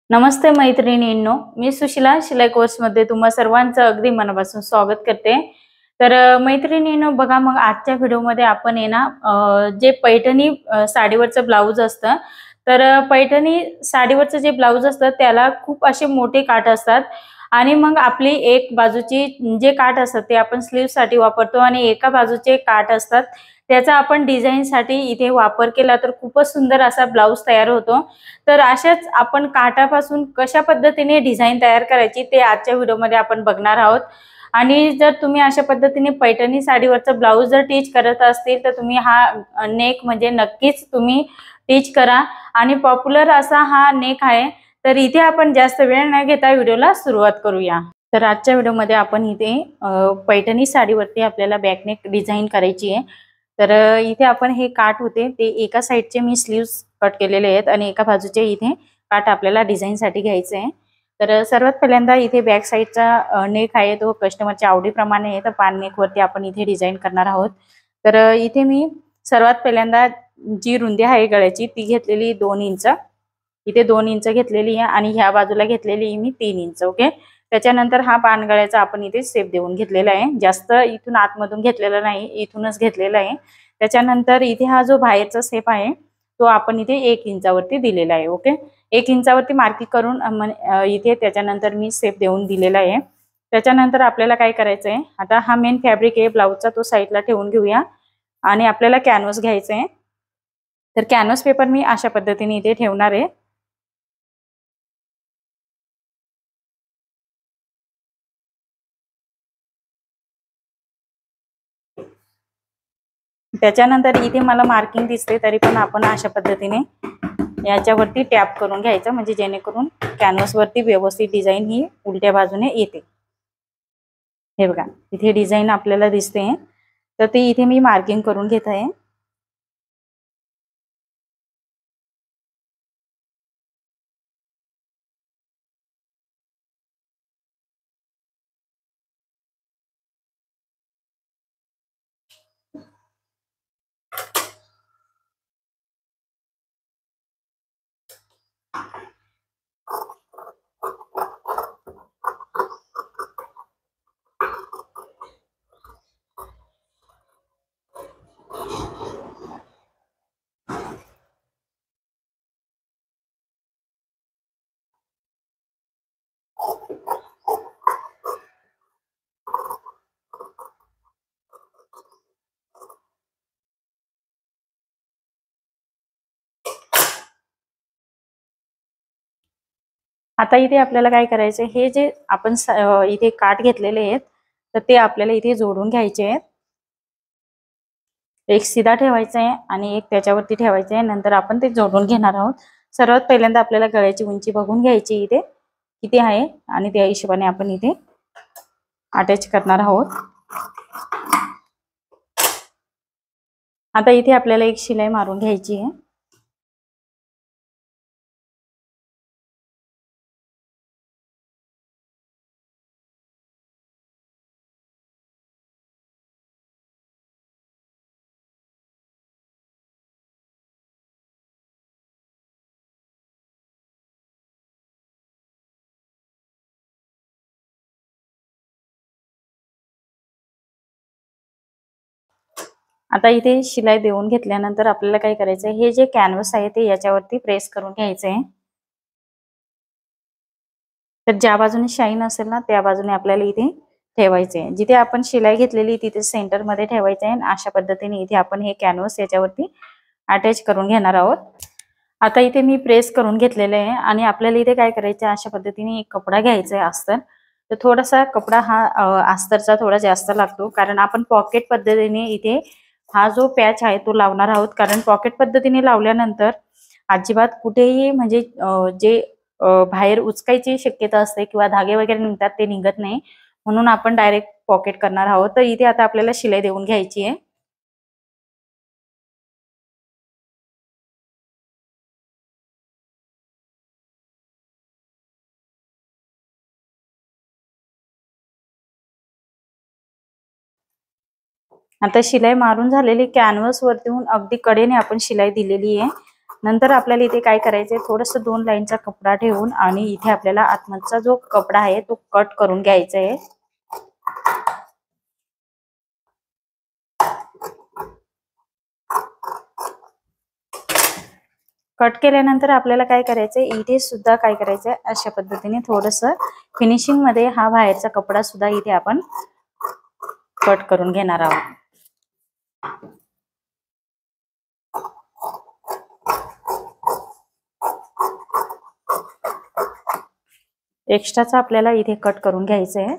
नमस्ते मैत्रिणींनो, मी सुशिला शिलाई कोर्समध्ये तुम्हा सर्वांचं अगदी मनापासून स्वागत करते। तर मैत्रिणींनो बघा, मग आजच्या व्हिडिओमध्ये आपण आहे ना जे पैठणी साडीवरचं ब्लाउज असतं, तर पैठणी साडीवरचं जे ब्लाउज असतं त्याला खूप असे मोठे काठ असतात आणि मग आपली एक बाजूची जे काठ असतात ते आपण स्लीव्हसाठी वापरतो आणि एका बाजूचे काठ असतात त्याचा आपण डिझाईनसाठी इथे वापर केला तर खूपच सुंदर असा ब्लाउज तयार होतो। तर अशाच आपण काठापासून कशा पद्धतीने डिझाइन तयार करायची ते आजच्या व्हिडिओमध्ये आपण बघणार आहोत। आणि जर तुम्ही अशा पद्धतीने पैठणी साडीवरचा ब्लाउज जर टीच करत असतील तर तुम्ही हा नेक म्हणजे नक्कीच तुम्ही टीच करा आणि पॉप्युलर असा हा नेक आहे। तर इथे आपण जास्त वेळ न घेता व्हिडिओला सुरुवात करूया। तर आजच्या व्हिडिओमध्ये आपण इथे पैठणी साडीवरती आपल्याला बॅक नेक डिझाइन करायची आहे। तर इथे आपण हे काठ होते ते एका साइडचे मी स्लीव्स कट केलेले आहेत आणि एका बाजूचे इथे काठ आपल्याला डिझाईनसाठी घ्यायचे आहे। तर सर्वात पहिल्यांदा इथे बॅक साइडचा नेक आहे तो कस्टमरच्या आवडीप्रमाणे आहे, तर पान नेक वरती आपण इथे डिझाइन करणार आहोत। तर इथे मी सर्वात पहिल्यांदा जी रुंदी आहे गळ्याची ती घेतलेली 2 इंच, इथे 2 इंच घेतलेली आहे आणि ह्या बाजूला घेतलेली मी 3 इंच। ओके, त्याच्यानंतर हा पानगळ्याचा आपण इथे शेप देऊन घेतलेला आहे, जास्त इथून आतमधून घेतलेला नाही, इथूनच घेतलेला आहे। त्याच्यानंतर इथे हा जो बाहेरचा शेप आहे तो आपण इथे 1 इंचावरती दिलेला आहे। ओके, 1 इंचावरती मार्किंग करून इथे त्याच्यानंतर मी शेप देऊन दिलेला आहे। त्याच्यानंतर आपल्याला काय करायचं आहे, आता हा मेन फॅब्रिक आहे ब्लाउजचा तो साईडला ठेवून घेऊया आणि आपल्याला कॅनव्हास घ्यायचं आहे। तर कॅनव्हास पेपर मी अशा पद्धतीने इथे ठेवणार आहे। त्याच्यानंतर इथे मला मार्किंग दिसते तरी पण आपण अशा पद्धतीने याच्यावरती टॅप करून घ्यायचं म्हणजे जेणेकरून कॅनव्हास वरती व्यवस्थित डिझाइन ही उलट्या बाजूने येते। हे बघा इथे डिझाइन आपल्याला दिसते, तर ती इथे मी मार्किंग करून घेत आहे। आता इथे आपल्याला काय करायचं, हे जे आपण इथे काठ घेतलेले आहेत तर ते आपल्याला इथे जोडून घ्यायचे आहेत। एक सीधा ठेवायचा आहे आणि एक त्याच्यावरती ठेवायचा आहे, नंतर आपण ते जोडून घेणार आहोत। सर्वात पहिल्यांदा आपल्याला गळ्याची उंची बघून घ्यायची इथे किती आहे आणि त्या हिशोबाने आपण इथे अटॅच करणार आहोत। आता इथे आपल्याला एक शिलाई मारून घ्यायची आहे। आता इथे शिलाई देऊन घेतल्यानंतर आपल्याला काय करायचं आहे, हे जे कॅनव्हास आहे ते याच्यावरती प्रेस करून घ्यायचं आहे। तर ज्या बाजूने शाईन असेल ना त्या बाजूने आपल्याला इथे ठेवायचे आहे। जिथे आपण शिलाई घेतलेली तिथे सेंटर मध्ये ठेवायचे आहे आणि अशा पद्धतीने इथे आपण हे कॅनव्हास याच्यावरती अटॅच करून घेणार आहोत। आता इथे मी प्रेस करून घेतलेले आहे आणि आपल्याला इथे काय करायचं आहे, अशा पद्धतीने एक कपडा घ्यायचा आहे अस्तर। तर थोडासा कपडा हा अस्तरचा थोडा जास्त लागतो कारण आपण पॉकेट पद्धतीने इथे हा जो पॅच आहे तो लावणार आहोत। कारण पॉकेट पद्धतीने लावल्यानंतर अजिबात कुठेही म्हणजे जे बाहेर उचकायची शक्यता असते किंवा धागे वगैरे निघतात ते निघत नाही, म्हणून आपण डायरेक्ट पॉकेट करणार आहोत। तर इथे आता आपल्याला शिलाई देऊन घ्यायची आहे। आता शिलाई मारून झालेली कॅनव्हास वरती अगदी कडेने आपण शिलाई दिलेली आहे नंतर आपल्याला इथे काय करायचंय, थोडंसं 2 लाईनचा कपडा ठेवून आणि इथे आपल्याला आतमधचा जो कपडा आहे तो कट करून घ्यायचा आहे. कट केल्यानंतर आपल्याला काय करायचंय, इथे सुद्धा काय करायचंय, अशा पद्धतीने थोडंसं फिनिशिंग मध्ये हा बाहेरचा कपडा सुद्धा इथे आपण कट करून घेणार आहोत. एक्स्ट्राचा आपल्याला इथे कट करून घ्यायचं आहे.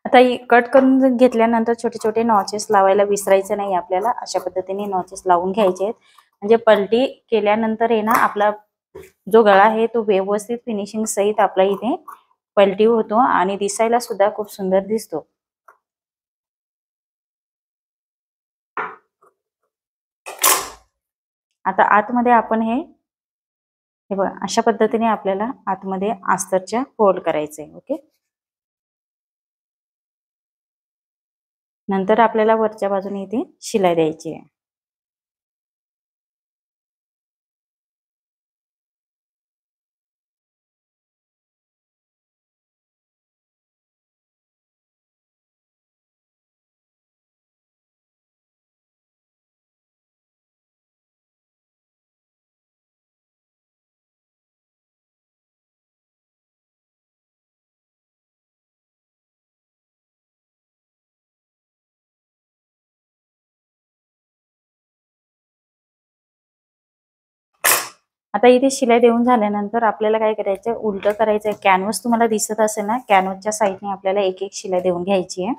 आता कट करून घेतल्यानंतर छोटे छोटे नॉचेस लावायला विसरायचं नाही आपल्याला. अशा पद्धतीने नॉचेस लावून घ्यायचे आहेत, म्हणजे पलटी केल्यानंतर आहे ना आपला जो गळा आहे तो व्यवस्थित फिनिशिंग सहित आपला इथे पलटी होतो आणि दिसायला सुद्धा खूप सुंदर दिसतो. आता आतमध्ये आपण हे बघा, अशा पद्धतीने आपल्याला आतमध्ये अस्तरच्या फोल्ड करायचे. ओके, नंतर आपल्याला वरच्या बाजूने इथे शिलाई द्यायची आहे. आता इथे शिलाई देऊन झाल्यानंतर आपल्याला काय करायचं, उलट करायचंय. कॅनव्हास तुम्हाला दिसत असेल ना, कॅनव्हासच्या साईडने आपल्याला एक एक शिलाई देऊन घ्यायची आहे.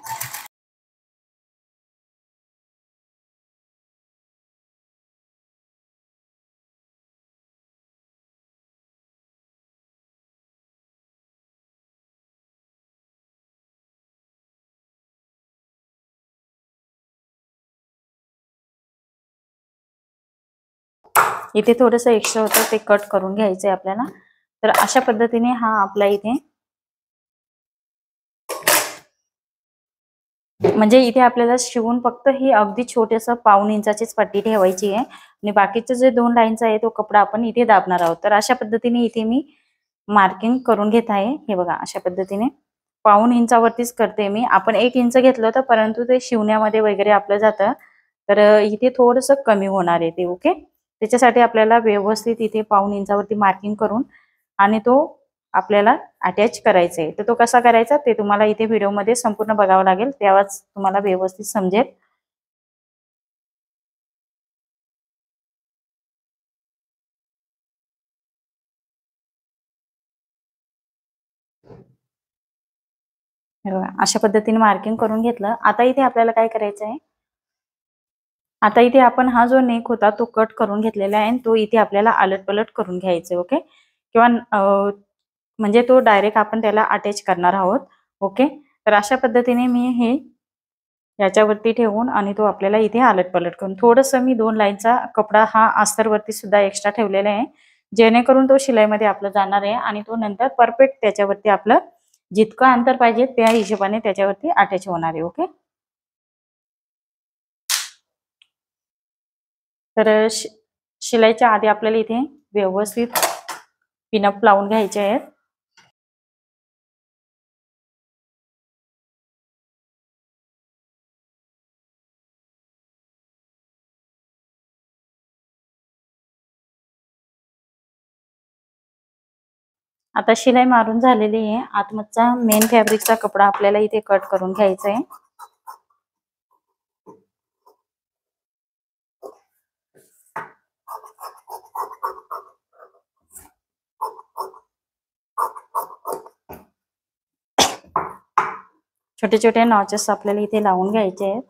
इथे थोडंसं एक्स्ट्रा होतं ते कट करून घ्यायचंय आपल्याला. तर अशा पद्धतीने हा आपला इथे, म्हणजे इथे आपल्याला शिवून फक्त ही अगदी छोटेसं 1/2 इंचाचीच पट्टी ठेवायची आहे आणि बाकीचे जे 2 लाईनचा आहे तो कपडा आपण इथे दाबणार आहोत. तर अशा पद्धतीने इथे मी मार्किंग करून घेत आहे. हे बघा, अशा पद्धतीने 1/2 इंचावरतीच करते मी. आपण 1 इंच घेतलं होतं, परंतु ते शिवण्यामध्ये वगैरे आपलं जातं, तर इथे थोडंसं कमी होणार आहे ते. ओके, त्याच्यासाठी आपल्याला व्यवस्थित इथे 1/2 इंचावरती मार्किंग करून आणि तो आपल्याला अटॅच करायचा आहे. तर तो कसा करायचा ते तुम्हाला इथे व्हिडिओमध्ये संपूर्ण बघावं लागेल, तेव्हाच तुम्हाला व्यवस्थित समजेल. अशा पद्धतीने मार्किंग करून घेतलं. आता इथे आपल्याला काय करायचं आहे, आता इथे आपण हा जो नेक होता तो कट करून घेतलेला आहे, तो इथे आपल्याला अलट पलट करून घ्यायचे. ओके, किंवा म्हणजे तो डायरेक्ट आपण त्याला अटॅच करणार आहोत. ओके, तर अशा पद्धतीने मी हे याच्यावरती ठेवून आणि तो आपल्याला इथे आलट पलट करून, थोडंसं मी 2 लाईनचा कपडा हा अस्तरवरती सुद्धा एक्स्ट्रा ठेवलेला आहे, जेणेकरून तो शिलाईमध्ये आपलं जाणार आहे आणि तो नंतर परफेक्ट त्याच्यावरती आपलं जितकं अंतर पाहिजे त्या हिशोबाने त्याच्यावरती अटॅच होणार आहे. ओके, तर शिलाईच्या आधी आपल्याला इथे व्यवस्थित पिनअप लावून घ्यायचे आहेत. आता शिलाई मारून झालेली आहे. आतमधचा मेन फॅब्रिकचा कपडा आपल्याला इथे कट करून घ्यायचा आहे. छोटे छोटे नॉचेस आपल्याला इथे लावून घ्यायचे आहेत.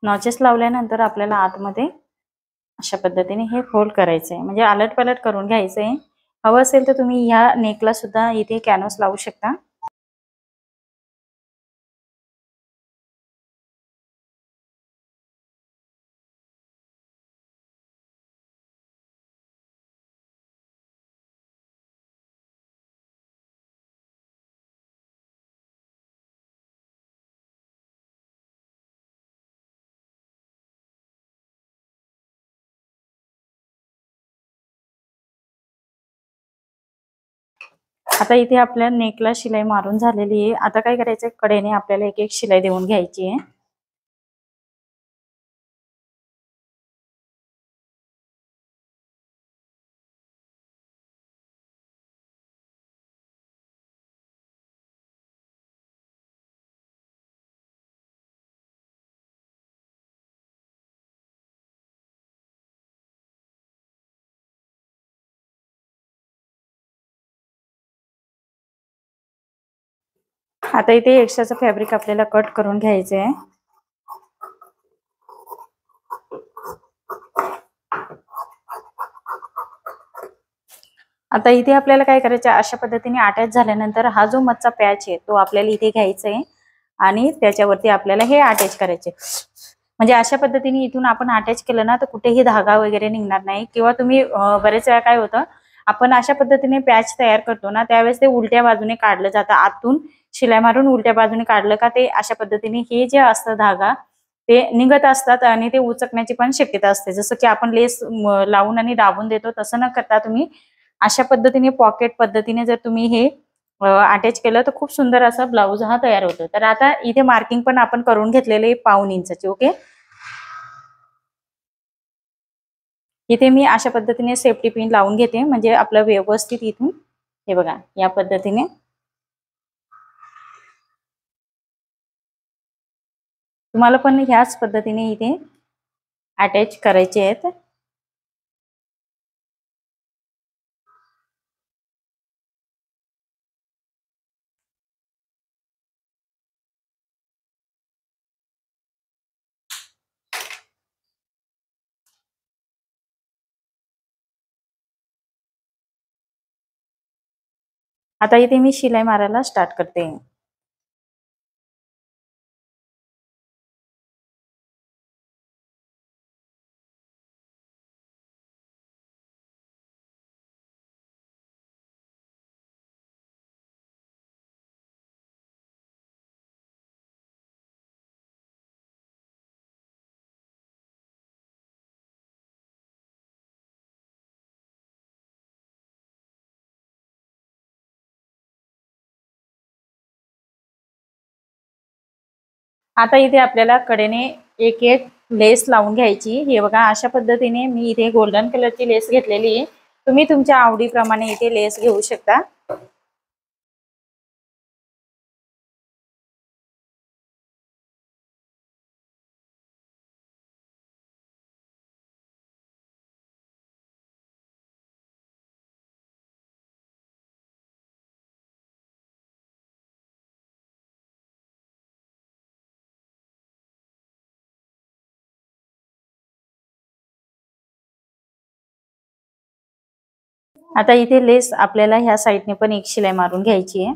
नॉचेस लावल्यानंतर आपल्याला आतमध्ये अशा पद्धतीने हे फोल्ड करायचं आहे, म्हणजे अलट पलट करून घ्यायचं आहे. हवं असेल तर तुम्ही ह्या नेकला सुद्धा इथे कॅनव्हास लावू शकता. आता इथे आपल्या नेकला शिलाई मारून झालेली आहे। आता काय करायचं, कडेने आपल्याला एक एक शिलाई देऊन घ्यायची आहे। आता इथे एक्स्ट्राचं फॅब्रिक आपल्याला कट करून घ्यायचं आहे। आता इथे आपल्याला काय करायचं, अशा पद्धतीने अटॅच झाल्यानंतर हा जो मधचा पॅच आहे तो आपल्याला इथे घ्यायचा आहे आणि त्याच्यावरती आपल्याला हे अटॅच करायचे। म्हणजे अशा पद्धतीने इथून आपण अटॅच केलं ना तर कुठेही धागा वगैरे निघणार नाही। किंवा तुम्ही बरेच वेळा काय होतं, आपण अशा पद्धतीने पॅच तयार करतो ना त्यावेळेस ते उलट्या बाजूने काढलं जातं, आतून शिलाई मारून उलट्या बाजूने काढलं का ते अशा पद्धतीने हे जे असतं धागा ते निघत असतात आणि ते उचकण्याची पण शक्यता असते। जसं की आपण लेस लावून आणि दाबून देतो तसं न करता तुम्ही अशा पद्धतीने पॉकेट पद्धतीने जर तुम्ही हे अटॅच केलं तर खूप सुंदर असा ब्लाऊज हा तयार होतो। तर आता इथे मार्किंग पण आपण करून घेतलेले 1/2 इंचाची। ओके, इथे मी अशा पद्धतीने सेफ्टी पिन लावून घेते म्हणजे आपलं व्यवस्थित इथून हे बघा या पद्धतीने तुम्हाला पण ह्याच पद्धतीने इथे अटॅच करायचे आहेत। आता इथे मी शिलाई मारायला स्टार्ट करते। आता इथे आपल्याला कडेने एक एक लेस लावून घ्यायची। हे बघा अशा पद्धतीने मी इथे गोल्डन कलरची लेस घेतलेली आहे। तुम्ही तुमच्या आवडीप्रमाणे इथे लेस घेऊ शकता। आता इथे लेस आपल्याला ह्या साइडने पण एक शिलाई मारून घ्यायची आहे।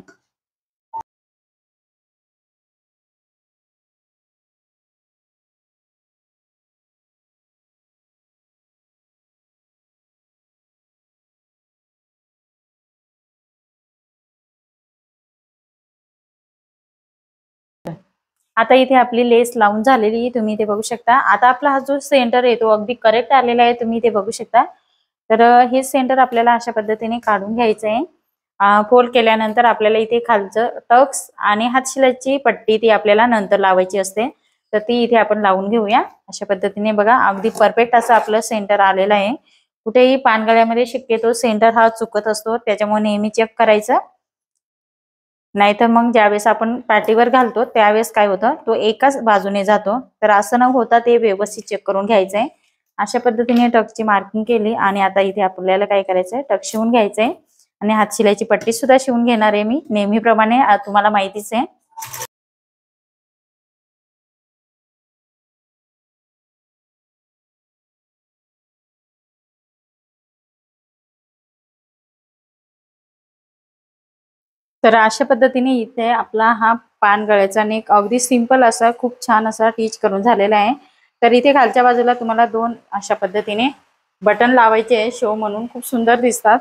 आता इथे आपली लेस लावून झालेली तुम्ही इथे बघू शकता। आता आपला हा जो सेंटर आहे तो अगदी करेक्ट आलेला आहे, तुम्ही इथे बघू शकता। तर हे सेंटर आपल्याला अशा पद्धतीने काढून घ्यायचं आहे। फोल्ड केल्यानंतर आपल्याला इथे खालचं टक्स आणि हातशिलाईची पट्टी ती आपल्याला नंतर लावायची असते, तर ती इथे आपण लावून घेऊया। अशा पद्धतीने बघा अगदी परफेक्ट असं आपलं सेंटर आलेलं आहे। कुठेही पानगळ्यामध्ये शक्यतो सेंटर हा चुकत असतो, त्याच्यामुळे नेहमी चेक करायचं, नाहीतर मग ज्यावेळेस आपण पाठीवर घालतो त्यावेळेस काय होतं तो एकाच बाजूने जातो। तर असं न होता ते व्यवस्थित चेक करून घ्यायचंय। अशा पद्धतीने टक्सची मार्किंग केली आणि आता इथे आपल्याला काय करायचंय, टक शिवून घ्यायचंय आणि हातशिलाईची पट्टी सुद्धा शिवून घेणार आहे मी नेहमीप्रमाणे, तुम्हाला माहितीच आहे। तर अशा पद्धतीने इथे आपला हा पान गळ्याचा नेक अगदी सिंपल असा खूप छान असा टिच करून झालेला आहे। तर इथे खालच्या बाजूला तुम्हाला 2 अशा पद्धतीने बटन लावायचे आहे शो म्हणून, खूप सुंदर दिसतात।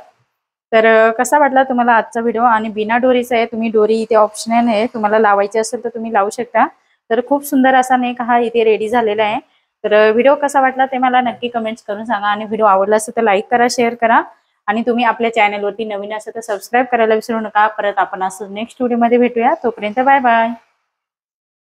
तर कसा वाटला तुम्हाला आजचा व्हिडिओ, आणि बिना डोरीचा आहे, तुम्ही डोरी इथे ऑप्शनल आहे, तुम्हाला लावायची असेल तर तुम्ही लावू शकता। तर खूप सुंदर असा नेक हा इथे रेडी झालेला आहे। तर व्हिडिओ कसा वाटला ते मला नक्की कमेंट्स करून सांगा, आणि व्हिडिओ आवडला असेल तर लाईक करा, शेअर करा आणि तुम्ही आपल्या चॅनलवरती नवीन असाल तर सबस्क्राईब करायला विसरू नका. परत आपण असं नेक्स्ट व्हिडिओमध्ये भेटूया. तोपर्यंत बाय बाय.